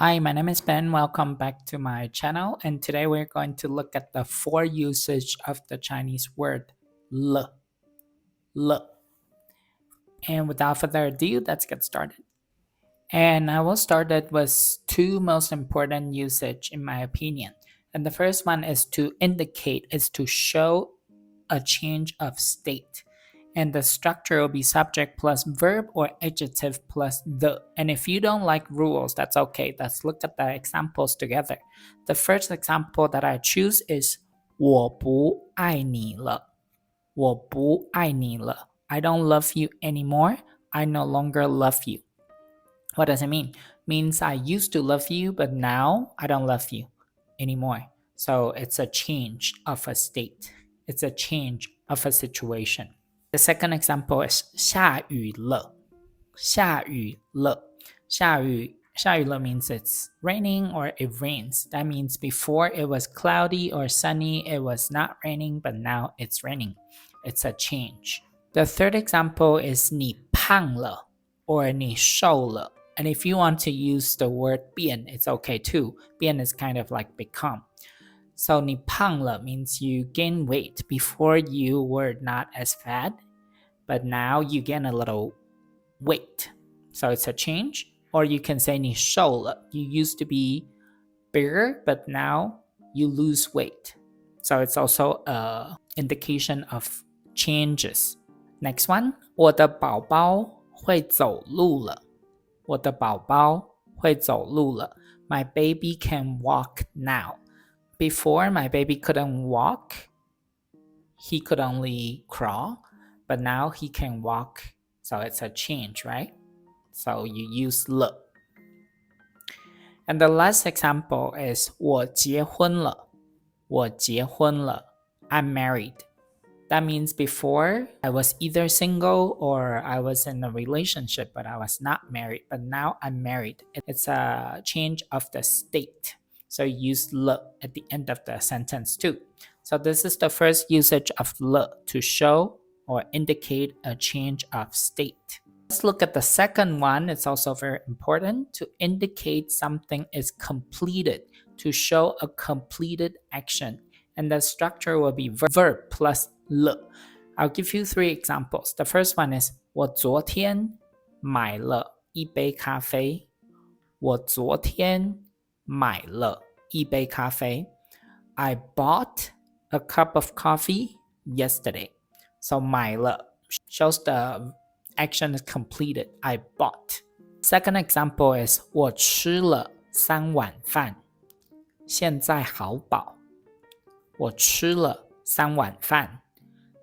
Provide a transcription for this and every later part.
Hi, my name is Ben. Welcome back to my channel. And today we're going to look at the 4 usage of the Chinese word le. And without further ado, let's get started. And I will start it with 2 most important usage in my opinion. And the first one is to indicate, is to show a change of state. And the structure will be subject plus verb or adjective plus the. And if you don't like rules, that's okay. Let's look at the examples together. The first example that I choose is 我不爱你了. 我不爱你了. I don't love you anymore. I no longer love you. What does it mean? Means I used to love you, but now I don't love you anymore. So it's a change of a state. It's a change of a situation. The second example is 下雨了. 下雨了. 下雨了 means it's raining or it rains. That means before it was cloudy or sunny, it was not raining, but now it's raining. It's a change. The third example is 你胖了 or 你瘦了. And if you want to use the word 变, it's okay too. 变 is kind of like become. So 你胖了 means you gain weight. Before you were not as fat, but now you gain a little weight. So it's a change. Or you can say 你瘦了. You used to be bigger, but now you lose weight. So it's also an indication of changes. Next one, 我的宝宝会走路了. 我的宝宝会走路了. My baby can walk now. Before, my baby couldn't walk. He could only crawl, but now he can walk. So it's a change, right? So you use 了. And the last example is 我结婚了. 我结婚了. I'm married. That means before, I was either single or I was in a relationship, but I was not married. But now I'm married. It's a change of the state. So you use 了 at the end of the sentence too. So this is the first usage of 了 to show or indicate a change of state. Let's look at the second one. It's also very important to indicate something is completed, to show a completed action. And the structure will be verb plus 了. I'll give you 3 examples. The first one is 我昨天买了一杯咖啡. 我昨天买了一杯咖啡. I bought a cup of coffee yesterday. So 买了 shows the action is completed. I bought. Second example is 我吃了3碗饭. 现在好饱. 我吃了3碗饭.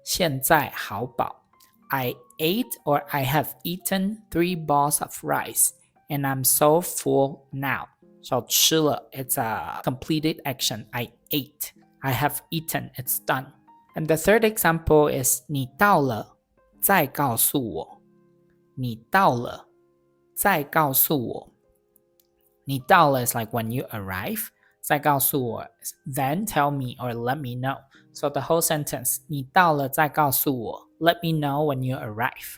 现在好饱. I ate or I have eaten 3 balls of rice and I'm so full now. So 吃了 it's a completed action. I ate. I have eaten. It's done. And the third example is 你到了再告诉我. 你到了再告诉我. 你到了 is like when you arrive. 再告诉我 then tell me or let me know. So the whole sentence 你到了再告诉我. Let me know when you arrive.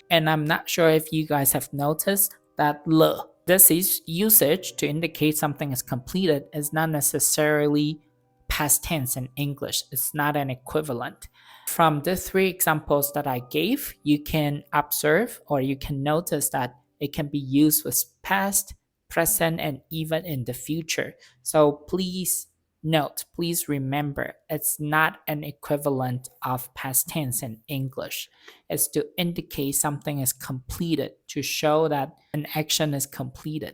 And I'm not sure if you guys have noticed that 了, this is usage to indicate something is completed is not necessarily past tense in English. It's not an equivalent. From the 3 examples that I gave, you can observe or you can notice that it can be used with past, present, and even in the future. So please note, please remember, it's not an equivalent of past tense in English. It's to indicate something is completed, to show that an action is completed.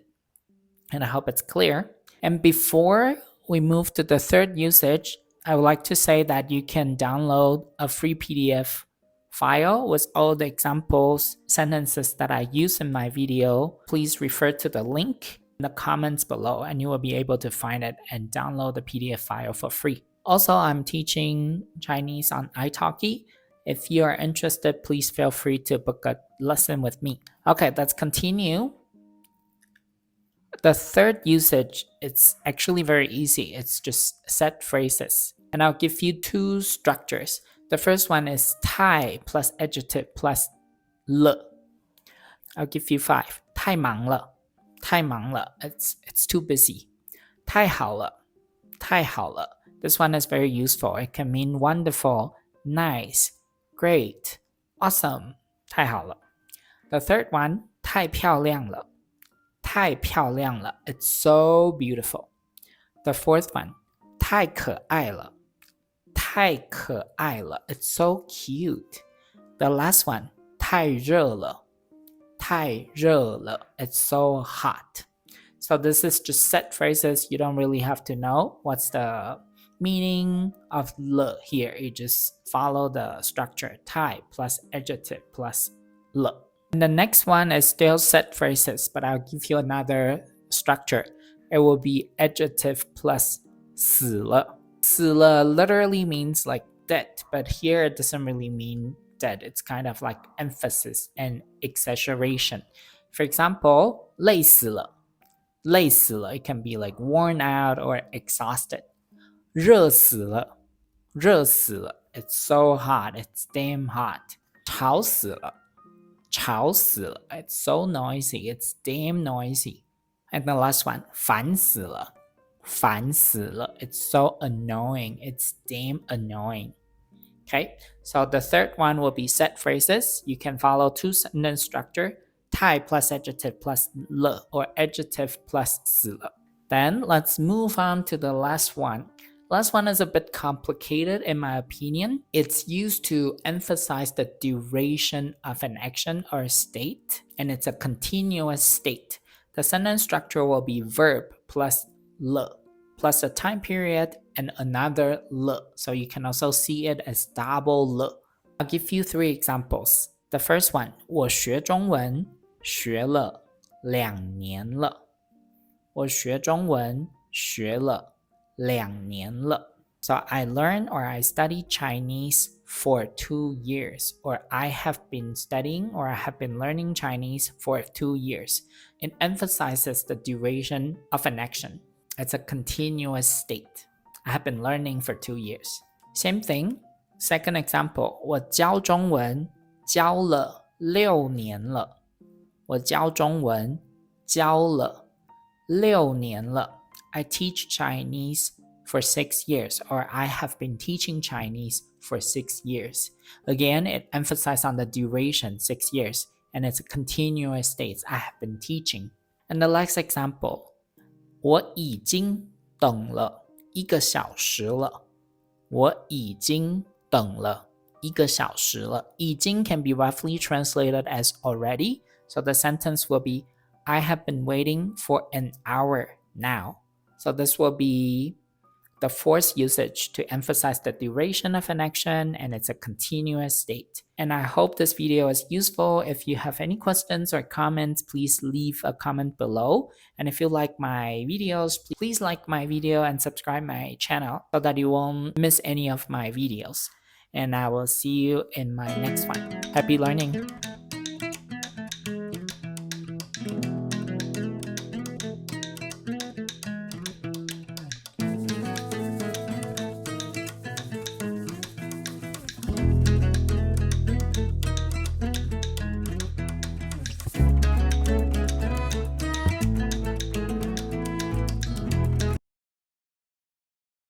And I hope it's clear. And before we move to the third usage, I would like to say that you can download a free PDF file with all the examples, sentences that I use in my video. Please refer to the link in the comments below and you will be able to find it and download the PDF file for free. Also, I'm teaching Chinese on italki. If you are interested, please feel free to book a lesson with me. Okay, let's continue. The third usage, it's actually very easy. It's just set phrases. And I'll give you 2 structures. The first one is 太 plus adjective plus 了. I'll give you 5. 太忙了.太忙了 it's too busy. 太好了太好了 This one is very useful. It can mean wonderful, nice, great, awesome. 太好了 The third one, 太漂亮了太漂亮了 It's so beautiful. The fourth one, 太可爱了太可爱了 It's so cute. The last one, 太热了太热了 It's so hot. So this is just set phrases. You don't really have to know what's the meaning of 了 here. You just follow the structure. 太 plus adjective plus 了. And the next one is still set phrases, but I'll give you another structure. It will be adjective plus 死了. 死了 literally means like dead, but here it doesn't really mean dead. It's kind of like emphasis and exaggeration. For example, 累死了累死了 It can be like worn out or exhausted. 热死了热死了 It's so hot. It's damn hot. 吵死了吵死了 It's so noisy. It's damn noisy. And the last one, 烦死了烦死了 It's so annoying. It's damn annoying. Okay, so the third one will be set phrases. You can follow two sentence structure. 太 plus adjective plus 了 or adjective plus 死了. Then let's move on to the last one. Last one is a bit complicated in my opinion. It's used to emphasize the duration of an action or state, and it's a continuous state. The sentence structure will be verb plus 了 plus a time period and another 了. So you can also see it as double 了. I'll give you 3 examples. The first one, 我学中文学了2年了我学中文学了2年了 So I learn or I study Chinese for 2 years, or I have been studying or I have been learning Chinese for 2 years. It emphasizes the duration of an action. It's a continuous state. I have been learning for 2 years. Same thing. Second example, 我教中文教了6年了我教中文教了6年了 I teach Chinese for 6 years, or I have been teaching Chinese for 6 years. Again, it emphasizes on the duration, 6 years, and it's a continuous state. I have been teaching. And the last example, 我已经等了1个小时了我已经等了1个小时了已经 can be roughly translated as already. So the sentence will be, I have been waiting for an hour now. So this will be the fourth usage to emphasize the duration of an action, and it's a continuous state. And I hope this video is useful. If you have any questions or comments, please leave a comment below. And if you like my videos, please like my video and subscribe my channel so that you won't miss any of my videos. And I will see you in my next one. Happy learning!